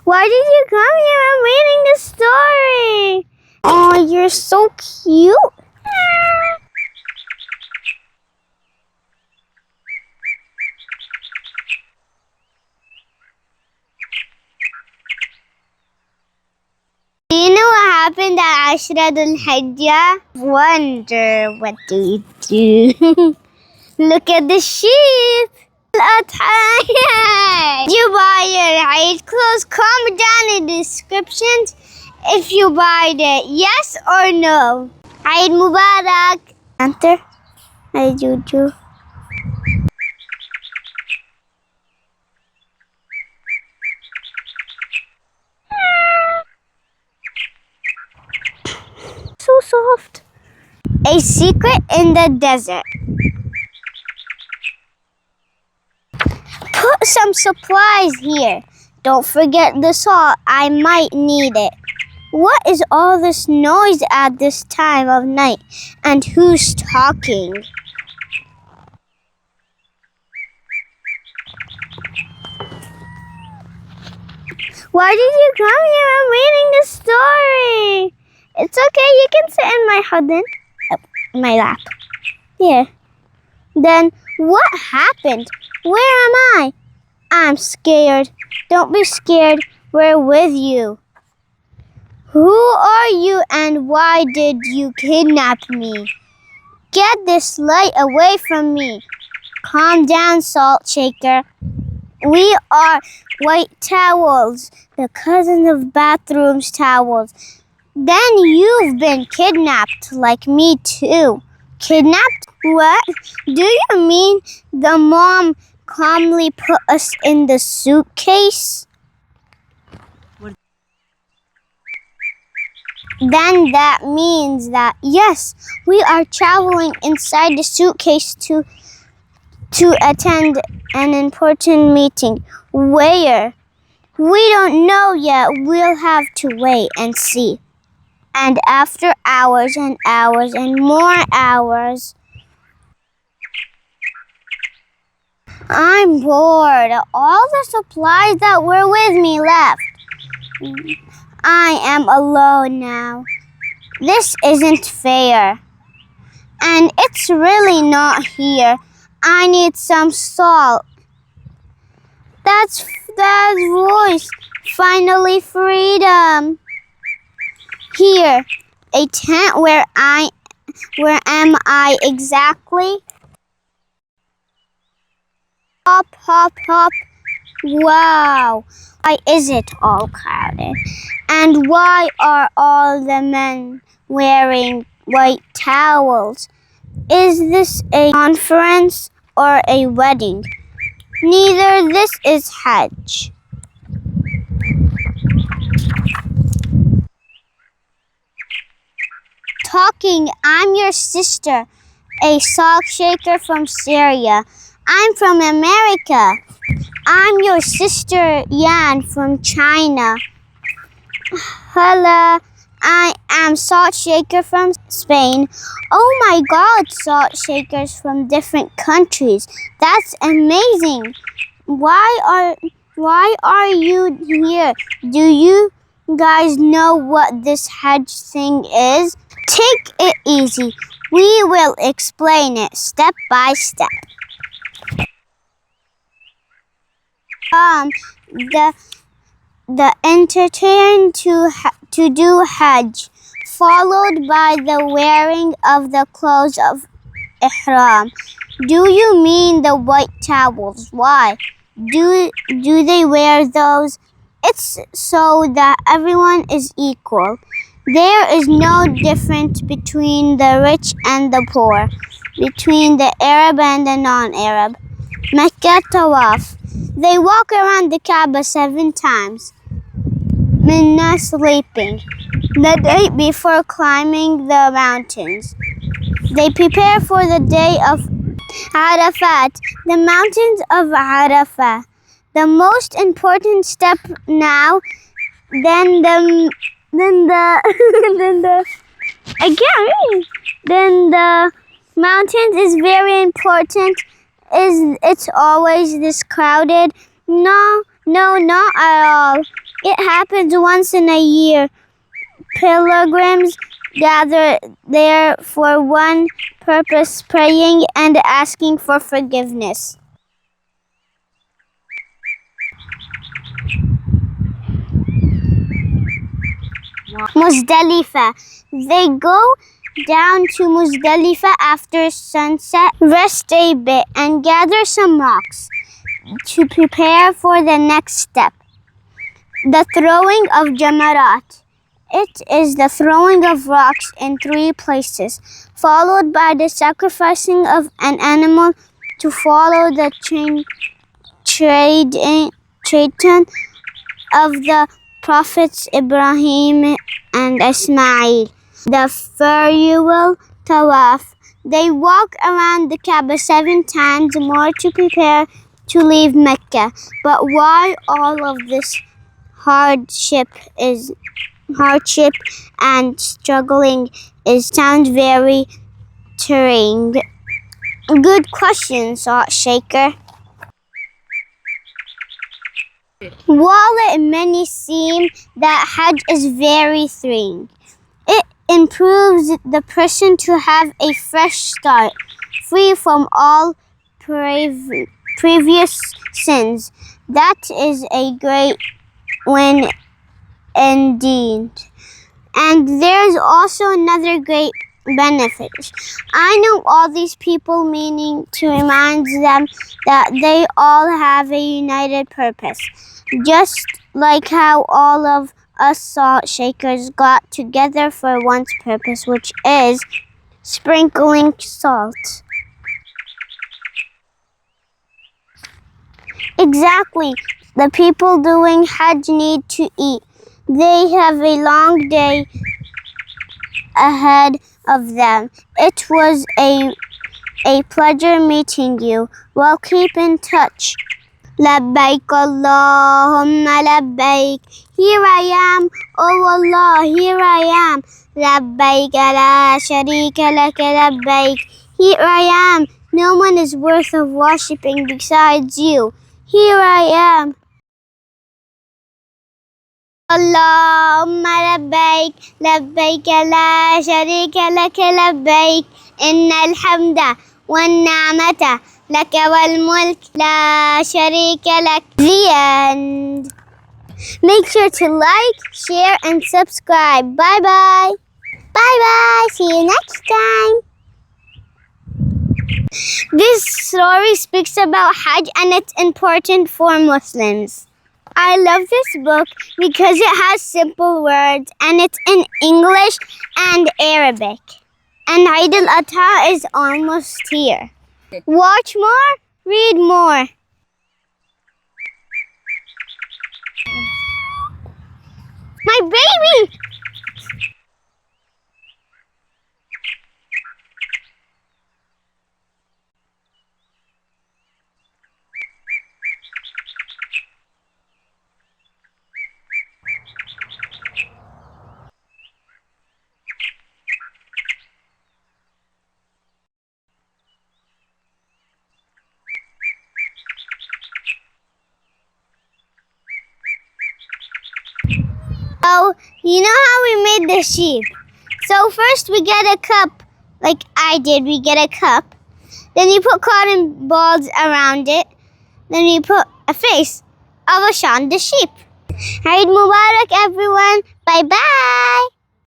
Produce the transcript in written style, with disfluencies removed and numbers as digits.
Why did you come here? I'm reading the story. Oh, you're so cute. Do you know what happened at Ashrad al-Hajj? Wonder, what do you do? Look at the sheep. Al-Adha. Did you buy your Eid clothes? Comment down in the descriptions if you bought it. Yes or no? Eid Mubarak. Enter. Hi, Juju. So soft. A secret in the desert. Put some supplies here. Don't forget the salt. I might need it. What is all this noise at this time of night? And who's talking? Why did you come here? I'm reading the story. It's okay. You can sit in my hudden. My lap. Here. Then what happened? Where am I? I'm scared. Don't be scared. We're with you. Who are you and why did you kidnap me? Get this light away from me. Calm down, Salt Shaker. We are white towels, the cousin of bathrooms towels. Then you've been kidnapped like me too. Kidnapped? What? Do you mean the mom calmly put us in the suitcase? Then that means that, yes, we are traveling inside the suitcase to attend an important meeting. Where? We don't know yet. We'll have to wait and see. And after hours and hours and more hours, I'm bored. All the supplies that were with me left. I am alone now. This isn't fair. And it's really not here. I need some salt. That's Dad's voice. Finally freedom. Here, a tent. Where am I exactly? Hop, hop, hop. Wow. Why is it all crowded? And why are all the men wearing white towels? Is this a conference or a wedding? Neither. This is Hajj. Talking, I'm your sister, a salt shaker from Syria. I'm from America. I'm your sister Yan from China. Hello, I am Salt Shaker from Spain. Oh my God, salt shakers from different countries. That's amazing. Why are you here? Do you guys know what this Hajj thing is? Take it easy. We will explain it step by step. The entertain to do Hajj, followed by the wearing of the clothes of Ihram. Do you mean the white towels? Why? Do they wear those? It's so that everyone is equal. There is no difference between the rich and the poor, between the Arab and the non-Arab. Mecca Tawaf. They walk around the Kaaba 7 times. Minna sleeping. The day before climbing the mountains. They prepare for the day of Arafat, the mountains of Arafah. The most important step now, then the mountains is very important. It's always this crowded? No, not at all. It happens once in a year. Pilgrims gather there for one purpose, praying and asking for forgiveness. Muzdalifah. They go down to Muzdalifah after sunset, rest a bit, and gather some rocks to prepare for the next step, the throwing of jamarat. It is the throwing of rocks in 3 places, followed by the sacrificing of an animal to follow the tradition of the prophets Ibrahim and Ismail. The farewell tawaf. They walk around the Kaaba 7 times more to prepare to leave Mecca. But why all of this hardship and struggling sounds very tiring? Good question, Salt Shaker. While it may seem that Hajj is very thrilling, it improves the person to have a fresh start, free from all previous sins. That is a great win indeed. And there's also another great benefit. I know all these people, meaning to remind them that they all have a united purpose. Just like how all of us salt shakers got together for one purpose, which is sprinkling salt. Exactly. The people doing Hajj need to eat. They have a long day ahead of them. It was a pleasure meeting you. Well, keep in touch. Labbaik Allahumma labbaik. Here I am, oh Allah, here I am. Labbaik la sharika laka labbaik. Here I am. No one is worth of worshipping besides you. Here I am. Allahumma labbaik, labbaik la sharika laka labbaik. Inna al-hamda wan-ni'mata laka wal-mulk la sharika lak. The end. Make sure to like, share, and subscribe. Bye-bye. Bye-bye. See you next time. This story speaks about Hajj and it's important for Muslims. I love this book because it has simple words and it's in English and Arabic. And Eid al-Adha is almost here. Watch more, read more. My baby! Oh, you know how we made the sheep? So first we get a cup, like I did, we get a cup. Then you put cotton balls around it. Then you put a face of Ashan the sheep. Eid Mubarak everyone. Bye bye.